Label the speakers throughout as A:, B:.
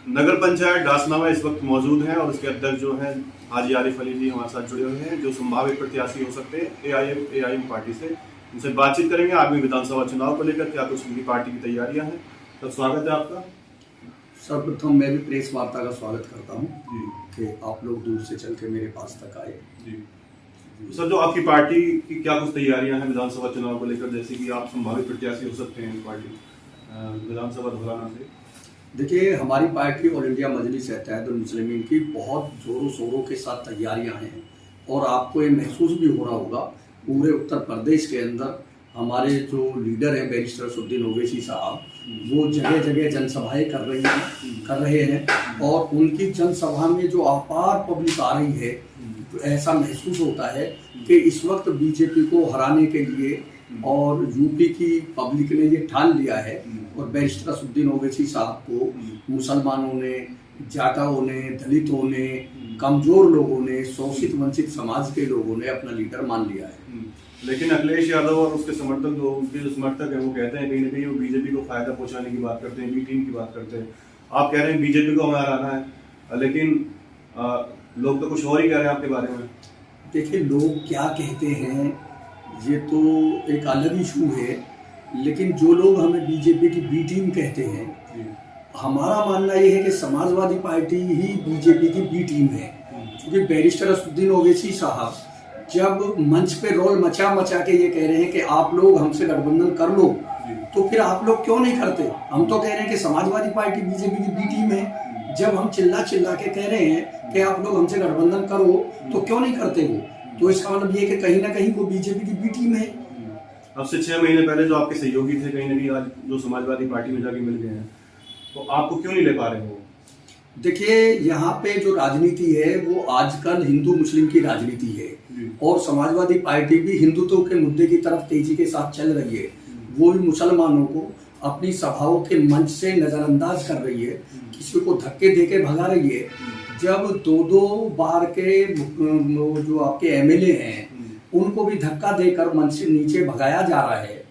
A: नगर पंचायत डासना में इस वक्त मौजूद हैं और उसके अध्यक्ष जो हैं हाजी आरिफ अली जी हमारे साथ जुड़े हुए हैं, जो संभावित प्रत्याशी हो सकते हैं एआईएम पार्टी से। इनसे बातचीत करेंगे आगामी विधानसभा चुनाव को लेकर, क्या कुछ उनकी पार्टी की तैयारियां हैं। तो स्वागत है आपका।
B: सर्वप्रथम मैं भी प्रेस वार्ता का स्वागत करता हूं कि आप लोग दूर से चल के मेरे पास तक आए।
A: जी सर, जो आपकी पार्टी की क्या कुछ तैयारियां हैं विधानसभा चुनाव को लेकर, जैसे कि आप संभावित प्रत्याशी हो सकते हैं पार्टी विधानसभा धौलाना से।
B: देखिए, हमारी पार्टी ऑल इंडिया मजलिस-ए-इत्तेहादुल मुस्लिमीन की बहुत जोरों शोरों के साथ तैयारियां हैं और आपको ये महसूस भी हो रहा होगा पूरे उत्तर प्रदेश के अंदर हमारे जो लीडर हैं बैरिस्टर असदुद्दीन ओवैसी साहब, वो जगह जगह जनसभाएं कर रहे हैं और उनकी जनसभा में जो अपार पब्लिक आ रही है, तो ऐसा महसूस होता है कि इस वक्त बीजेपी को हराने के लिए और यूपी की पब्लिक ने ये ठान लिया है और बैरिस्टर असदुद्दीन ओवैसी साहब को मुसलमानों ने, जाटाओं ने, दलितों ने, कमजोर लोगों ने, शोषित वंचित समाज के लोगों ने अपना लीडर मान लिया है।
A: लेकिन अखिलेश यादव और उसके समर्थक जो उनके समर्थक हैं वो कहते हैं कहीं ना कहीं वो बीजेपी को फायदा पहुंचाने की बात करते हैं, बी टीम की बात करते हैं। आप कह रहे हैं बीजेपी को हमें हराना है, लेकिन लोग तो कुछ और ही कह रहे हैं आपके बारे में।
B: देखिए, लोग क्या कहते हैं ये तो एक अलग इशू है, लेकिन जो लोग हमें बीजेपी की बी टीम कहते हैं, हमारा मानना ये है कि समाजवादी पार्टी ही बीजेपी की बी टीम है। क्योंकि बैरिस्टर असदुद्दीन ओवैसी साहब जब मंच पे रोल मचा के ये कह रहे हैं कि आप लोग हमसे गठबंधन कर लो, तो फिर आप लोग क्यों नहीं करते? हम तो कह रहे हैं कि समाजवादी पार्टी बीजेपी की बी टीम है। जब हम चिल्ला के कह रहे हैं कि आप लोग हमसे गठबंधन करो, तो क्यों नहीं करते वो? तो इसका मतलब ये कि कहीं ना कहीं वो बीजेपी की बी टीम है।
A: अब से 6 महीने पहले जो आपके सहयोगी थे कहीं ना कहीं आज जो समाजवादी पार्टी में जाके मिल गए हैं, तो आपको क्यों नहीं ले पा रहे हो?
B: देखिए, यहाँ पे जो राजनीति है वो आजकल हिंदू मुस्लिम की राजनीति है और समाजवादी पार्टी भी हिंदुत्व के मुद्दे की तरफ तेजी के साथ चल रही है। वो भी मुसलमानों को अपनी सभाओं के मंच से नजरअंदाज कर रही है, किसी को धक्के देके भगा रही है। जब दो बार के जो आपके एमएलए हैं उनको भी धक्का देकर मंच से नीचे भगाया जा रहा है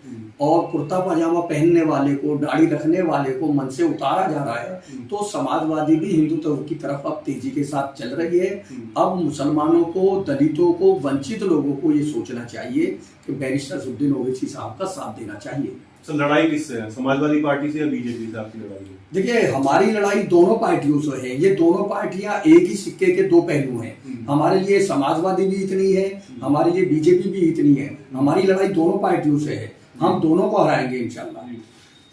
B: और कुर्ता पजामा पहनने वाले को, दाढ़ी रखने वाले को मंच से उतारा जा रहा है, तो समाजवादी भी हिंदुत्व की तरफ अब तेजी के साथ चल रही है। अब मुसलमानों को, दलितों को, वंचित लोगों को ये सोचना चाहिए कि बैरिस्टर असदुद्दीन ओवैसी साहब का साथ देना चाहिए।
A: सर, लड़ाई किससे है, समाजवादी पार्टी से या बीजेपी से आपकी लड़ाई है?
B: देखिए, हमारी लड़ाई दोनों पार्टियों से है। ये दोनों पार्टियां एक ही सिक्के के दो पहलू हैं। हमारे लिए समाजवादी भी इतनी है, हमारे लिए बीजेपी भी इतनी है। हमारी लड़ाई दोनों पार्टियों से है, हम दोनों को हराएंगे इंशाल्लाह।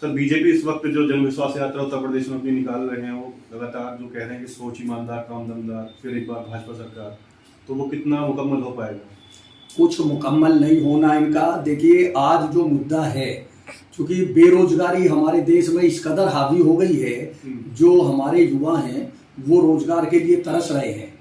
A: सर, बीजेपी इस वक्त जो जन विश्वास यात्रा उत्तर प्रदेश में अपनी निकाल रहे हैं, वो लगातार जो कह रहे हैं कि सोच ईमानदार, काम दमदार, फिर एक बार भाजपा सरकार, तो वो कितना मुकम्मल हो पाएगा?
B: कुछ मुकम्मल नहीं होना इनका। देखिए, आज जो मुद्दा है, क्योंकि बेरोजगारी हमारे देश में इस कदर हावी हो गई है, जो हमारे युवा हैं वो रोजगार के लिए तरस रहे हैं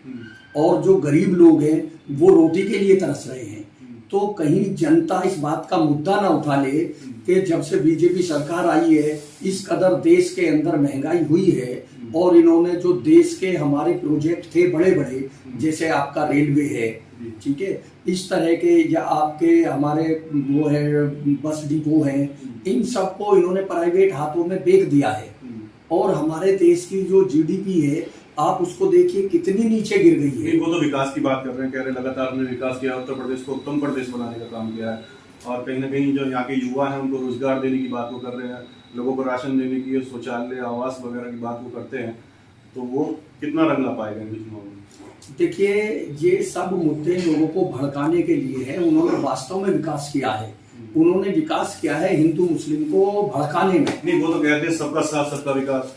B: और जो गरीब लोग हैं वो रोटी के लिए तरस रहे हैं। तो कहीं जनता इस बात का मुद्दा ना उठा ले कि जब से बीजेपी सरकार आई है इस कदर देश के अंदर महंगाई हुई है और इन्होंने जो देश के हमारे प्रोजेक्ट थे बड़े बड़े, जैसे आपका रेलवे है, ठीक है, इस तरह के, या आपके हमारे वो है बस डिपो हैं, इन सबको इन्होंने प्राइवेट हाथों में बेच दिया है और हमारे देश की जो जीडीपी है आप उसको देखिए कितनी नीचे गिर गई है।
A: वो तो विकास की बात कर रहे हैं, कह रहे हैं लगातार हमने विकास किया, उत्तर प्रदेश को उत्तम प्रदेश बनाने का काम किया है और कहीं ना कहीं जो यहाँ के युवा हैं उनको रोजगार देने की बात वो कर रहे हैं, लोगों को राशन देने की, शौचालय, आवास वगैरह की बात वो करते हैं, तो वो कितना रंग ला पाएगा इन चुनाव में?
B: देखिए, ये सब मुद्दे लोगों को भड़काने के लिए है। उन्होंने वास्तव में विकास किया है, उन्होंने विकास किया है हिंदू मुस्लिम को भड़काने में।
A: नहीं, वो तो कहते हैं सबका साथ सबका विकास,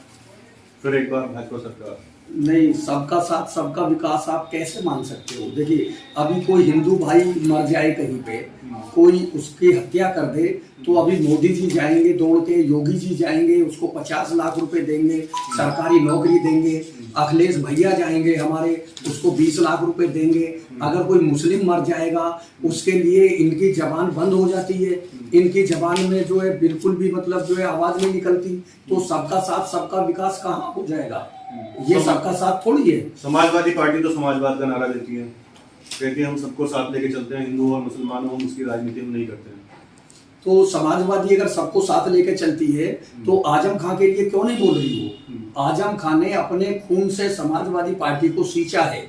A: फिर एक बार भाजपा सरकार।
B: नहीं, सबका साथ सबका विकास आप कैसे मान सकते हो? देखिए, अभी कोई हिंदू भाई मर जाए कहीं पे, कोई उसकी हत्या कर दे, तो अभी मोदी जी जाएंगे दौड़ के, योगी जी जाएंगे, उसको 50 लाख रुपए देंगे, सरकारी नौकरी देंगे। अखिलेश भैया जाएंगे हमारे, उसको 20 लाख रुपए देंगे। अगर कोई मुस्लिम मर जाएगा उसके लिए इनकी जबान बंद हो जाती है, इनकी जबान में जो है बिल्कुल भी मतलब जो है आवाज नहीं निकलती। तो सबका साथ सबका विकास कहाँ हो जाएगा? ये सबका साथ थोड़ी है।
A: समाजवादी पार्टी तो समाजवाद का नारा देती है, कहती है हम सबको साथ लेके चलते हैं, हिंदू और मुसलमानों, हम उसकी राजनीति हम नहीं करते हैं।
B: तो समाजवादी अगर सबको साथ लेके चलती है तो आजम खां के लिए क्यों नहीं बोल रही हो? आजम खान ने अपने खून से समाजवादी पार्टी को सींचा है,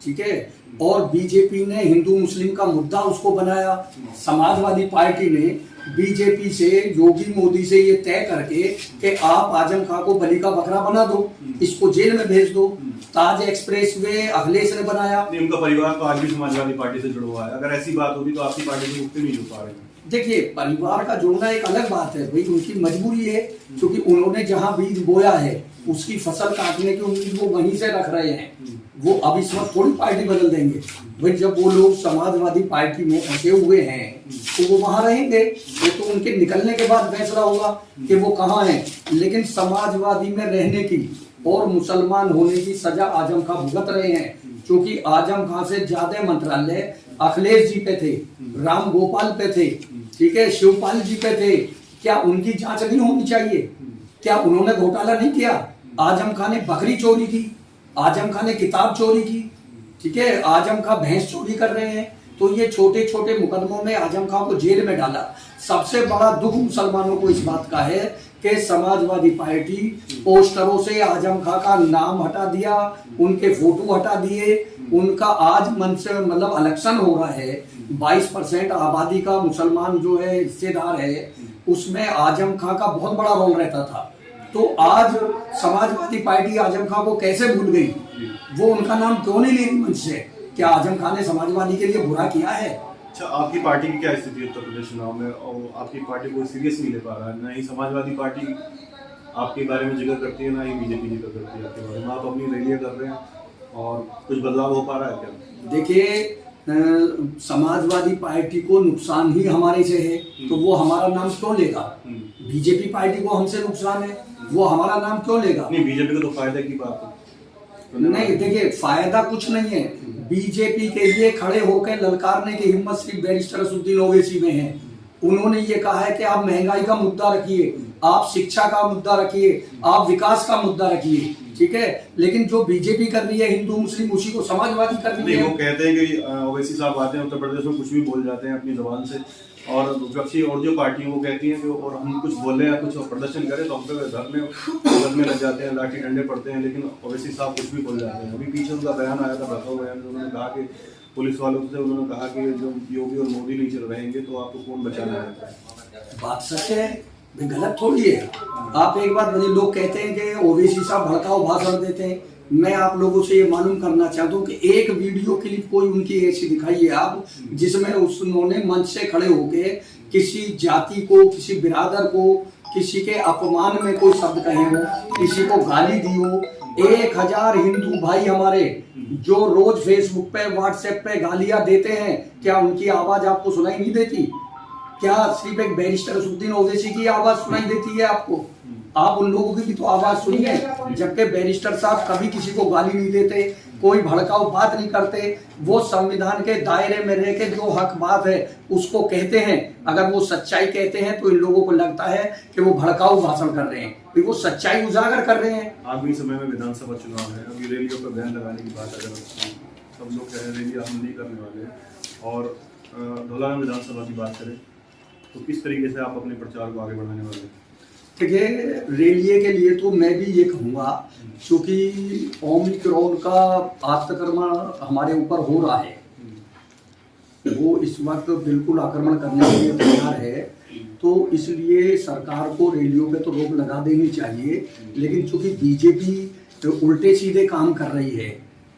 B: ठीक है। और बीजेपी ने हिंदू मुस्लिम का मुद्दा उसको बनाया। समाजवादी पार्टी ने बीजेपी से, योगी मोदी से ये तय करके कि आप आजम खान को बलि का बकरा बना दो, इसको जेल में भेज दो। ताज एक्सप्रेस वे अखिलेश ने बनाया।
A: उनका परिवार तो आज भी समाजवादी पार्टी से जुड़ा हुआ है। अगर ऐसी बात होती तो आपकी पार्टी से मुक्ति नहीं जुड़ पा रहे हैं।
B: देखिए, परिवार का जुड़ना एक अलग बात है भाई, उनकी मजबूरी है, क्योंकि उन्होंने जहां बीज बोया है उसकी फसल काटने की उम्मीद वो वहीं से रख रहे हैं। वो अब इस वक्त थोड़ी पार्टी बदल देंगे भाई। जब वो लोग समाजवादी पार्टी में फंसे हुए हैं तो वो वहां रहेंगे। वो तो उनके निकलने के बाद फैसला होगा कि वो कहाँ हैं। लेकिन समाजवादी में रहने की और मुसलमान होने की सजा आजम खान भुगत रहे हैं, क्योंकि आजम खान से ज्यादा मंत्रालय अखिलेश जी पे थे, राम गोपाल पे थे, ठीक है, शिवपाल जी पे थे। क्या उनकी जांच नहीं होनी चाहिए? क्या उन्होंने घोटाला नहीं किया? आजम खान ने बकरी चोरी की, आजम खान ने किताब चोरी की, ठीक है, आजम खान भैंस चोरी कर रहे हैं। तो ये छोटे छोटे मुकदमों में आजम खान को जेल में डाला। सबसे बड़ा दुख मुसलमानों को इस बात का है कि समाजवादी पार्टी पोस्टरों से आजम खान का नाम हटा दिया, उनके फोटो हटा दिए। उनका आज मन से मतलब इलेक्शन हो रहा है, 22% आबादी का मुसलमान जो है हिस्सेदार है, उसमें आजम खान का बहुत बड़ा रोल रहता था। तो आज समाजवादी पार्टी आजम खान को कैसे भूल गई? वो उनका नाम क्यों नहीं ले रही मंच से? क्या आजम खान ने समाजवादी के लिए बुरा किया है?
A: अच्छा, आपकी पार्टी की क्या स्थिति है उत्तर प्रदेश चुनाव में? और आपकी पार्टी को सीरियस नहीं ले पा रहा है, ना ही समाजवादी पार्टी आपके बारे में जिक्र करती है, ना ही बीजेपी जिक्र करती है आपके बारे में। आप अपनी रैलियां कर रहे हैं और कुछ बदलाव हो पा रहा है क्या?
B: देखिए, समाजवादी पार्टी को नुकसान ही हमारे से है, तो वो हमारा नाम क्यों लेगा? बीजेपी पार्टी को हमसे नुकसान है, वो हमारा नाम क्यों लेगा?
A: नहीं, बीजेपी को तो फायदे की बात है।
B: नहीं, देखिए, फायदा कुछ नहीं है। बीजेपी के लिए खड़े होकर ललकारने की हिम्मत सिर्फ बैरिस्टर असदुद्दीन ओवैसी में है। उन्होंने ये कहा है कि आप महंगाई का मुद्दा रखिए, आप शिक्षा का मुद्दा रखिए, आप विकास का मुद्दा रखिए, ठीक है। लेकिन जो बीजेपी कर रही है हिंदू मुस्लिम, उसी को समाजवादी कर रही है।
A: वो कहते हैं कि ओवैसी साहब आते हैं उत्तर प्रदेश में, कुछ भी बोल जाते हैं अपनी जबान से, और विपक्षी और जो पार्टी है वो कहती है कि और हम कुछ बोले या कुछ प्रदर्शन करें तो हम पे घर में लग जाते हैं, लाठी डंडे पड़ते हैं। लेकिन ओवैसी साहब कुछ भी बोल जाते हैं। अभी पीछे उनका बयान आया था, भड़काऊ बयान, उन्होंने कहा कि पुलिस वालों से उन्होंने कहा कि जो योगी और मोदी नहीं चल रहेंगे तो आपको कौन बचाना है।
B: बात सच है, गलत थोड़ी है। आप एक बात बताइए, लोग कहते हैं कि ओवैसी साहब भड़काऊ भाषण देते हैं। मैं आप लोगों से ये मालूम करना चाहता हूँ कि एक वीडियो क्लिप कोई उनकी ऐसी दिखाइए आप, जिसमें उन्होंने मंच से खड़े होके किसी जाति को, किसी बिरादर को, किसी के अपमान में कोई शब्द कहे हो, किसी को गाली दी हो। 1000 हिंदू भाई हमारे जो रोज फेसबुक पे, व्हाट्सएप पे गालियां देते हैं, क्या उनकी आवाज आपको सुनाई नहीं देती? क्या सिर्फ एक बैरिस्टर असदुद्दीन ओवैसी की आवाज सुनाई देती है आपको? आप उन लोगों की भी तो आवाज सुनिए। जबकि बैरिस्टर साहब कभी किसी को गाली नहीं देते, कोई भड़काऊ बात नहीं करते। वो संविधान के दायरे में रह के जो हक बात है उसको कहते हैं। अगर वो सच्चाई कहते हैं तो इन लोगों को लगता है कि वो भड़काऊ भाषण कर रहे हैं, फिर वो सच्चाई उजागर कर रहे हैं।
A: आगामी समय में विधानसभा चुनाव है, अभी रैलियों पर बैन लगाने की बात अगर सब लोग कह रहे हैं रैली हम नहीं करने वाले, और धौलाना विधानसभा की बात करें तो किस तरीके से आप अपने प्रचार को आगे बढ़ाने वाले हैं?
B: देखिए, रेलिये के लिए तो मैं भी ये कहूँगा, क्योंकि ओमिक्रॉन का आक्रमण हमारे ऊपर हो रहा है, वो इस वक्त बिल्कुल आक्रमण करने के लिए तैयार है। तो इसलिए सरकार को रैलियों पे तो रोक लगा देनी चाहिए। लेकिन चूंकि बीजेपी उल्टे सीधे काम कर रही है,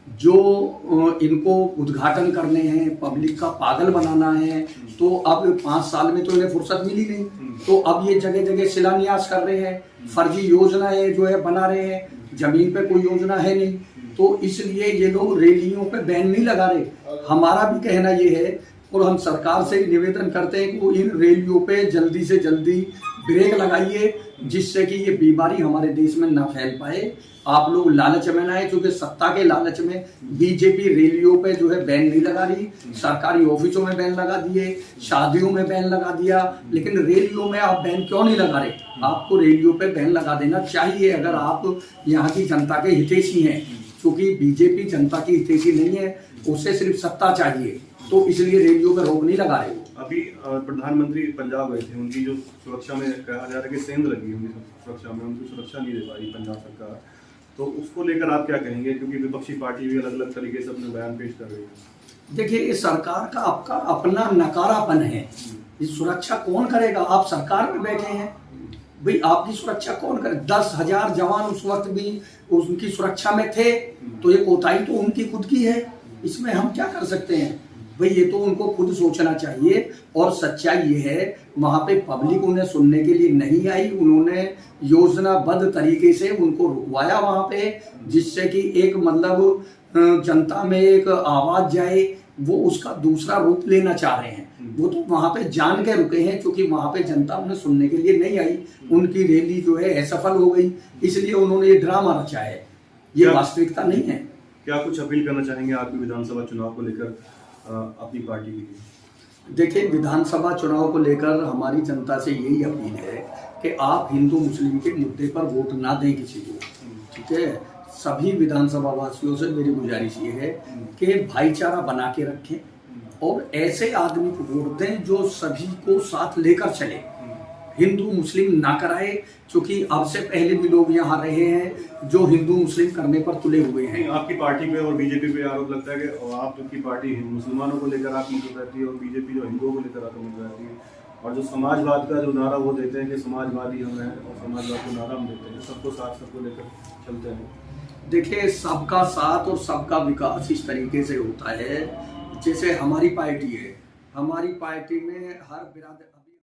B: जो इनको उद्घाटन करने हैं, पब्लिक का पागल बनाना है, तो अब 5 साल में तो इन्हें फुर्सत मिली नहीं, तो अब ये जगह जगह शिलान्यास कर रहे हैं, फर्जी योजनाएं जो है बना रहे हैं, जमीन पे कोई योजना है नहीं। तो इसलिए ये लोग रैलियों पे बैन नहीं लगा रहे। हमारा भी कहना ये है, और हम सरकार से निवेदन करते हैं कि वो इन रैलियों पे जल्दी से जल्दी ब्रेक लगाइए, जिससे कि ये बीमारी हमारे देश में ना फैल पाए। आप लोग लालच में ना आए, क्योंकि सत्ता के लालच में बीजेपी रैलियों पे जो है बैन नहीं लगा रही। सरकारी ऑफिसों में बैन लगा दिए, शादियों में बैन लगा दिया, लेकिन रैलियों में आप बैन क्यों नहीं लगा रहे? आपको रैलियों पे बैन लगा देना चाहिए अगर आप यहाँ की जनता के हितैषी हैं, क्योंकि बीजेपी जनता की हितैषी नहीं है, उसे सिर्फ सत्ता चाहिए, तो इसलिए रैलियों पर रोक नहीं लगा रहे वो।
A: अभी प्रधानमंत्री पंजाब गए थे, उनकी जो सुरक्षा में कहा जा रहा है कि सेंध लगी है उनकी सुरक्षा में, उनकी सुरक्षा नहीं दे पाई पंजाब सरकार, तो उसको लेकर आप क्या कहेंगे, क्योंकि विपक्षी पार्टी भी अलग अलग तरीके से अपने बयान पेश कर रही है।
B: देखिए, ये सरकार का आपका अपना नकारापन है, ये सुरक्षा कौन करेगा? आप सरकार में बैठे हैं भाई, आपकी सुरक्षा कौन करे? 10,000 जवान उस वक्त भी उनकी सुरक्षा में थे, तो ये कोताही तो उनकी खुद की है, इसमें हम क्या कर सकते हैं भाई? ये तो उनको खुद सोचना चाहिए। और सच्चाई ये है, वहाँ पे पब्लिक उन्हें सुनने के लिए नहीं आई, उन्होंने योजनाबद्ध तरीके से उनको रुकवाया वहाँ पे, जिससे कि एक मतलब जनता में एक आवाज जाए, वो उसका दूसरा रूप लेना चाह रहे हैं। वो तो वहाँ पे जान के रुके हैं, क्योंकि वहाँ पे जनता उन्हें सुनने के लिए नहीं आई, उनकी रैली जो है असफल हो गई, इसलिए उन्होंने ये ड्रामा रचा है, ये वास्तविकता नहीं है।
A: क्या कुछ अपील करना चाहेंगे आपकी विधानसभा चुनाव को लेकर अपनी पार्टी के लिए?
B: देखिए, विधानसभा चुनाव को लेकर हमारी जनता से यही अपील है कि आप हिंदू मुस्लिम के मुद्दे पर वोट ना दें किसी को, ठीक है? सभी विधानसभा वासियों से मेरी गुजारिश ये है कि भाईचारा बना के रखें और ऐसे आदमी को वोट दें जो सभी को साथ लेकर चले, हिंदू मुस्लिम ना कराए, क्योंकि अब से पहले भी लोग यहाँ रहे हैं जो हिंदू मुस्लिम करने पर तुले हुए हैं।
A: आपकी पार्टी पे और बीजेपी पे आरोप लगता है कि आपकी पार्टी मुसलमानों को लेकर आत्मनिर्भर रहती है और बीजेपी जो हिंदुओं को लेकर आत्मनिर्भर रहती है, और जो समाजवाद का जो नारा वो देते हैं कि समाजवादी हम हैं और समाजवाद को नारा हम देते हैं, सबको साथ सबको लेकर चलते हैं।
B: देखिए, सबका साथ और सबका विकास इस तरीके से होता है, जैसे हमारी पार्टी है, हमारी पार्टी में हर बिरादर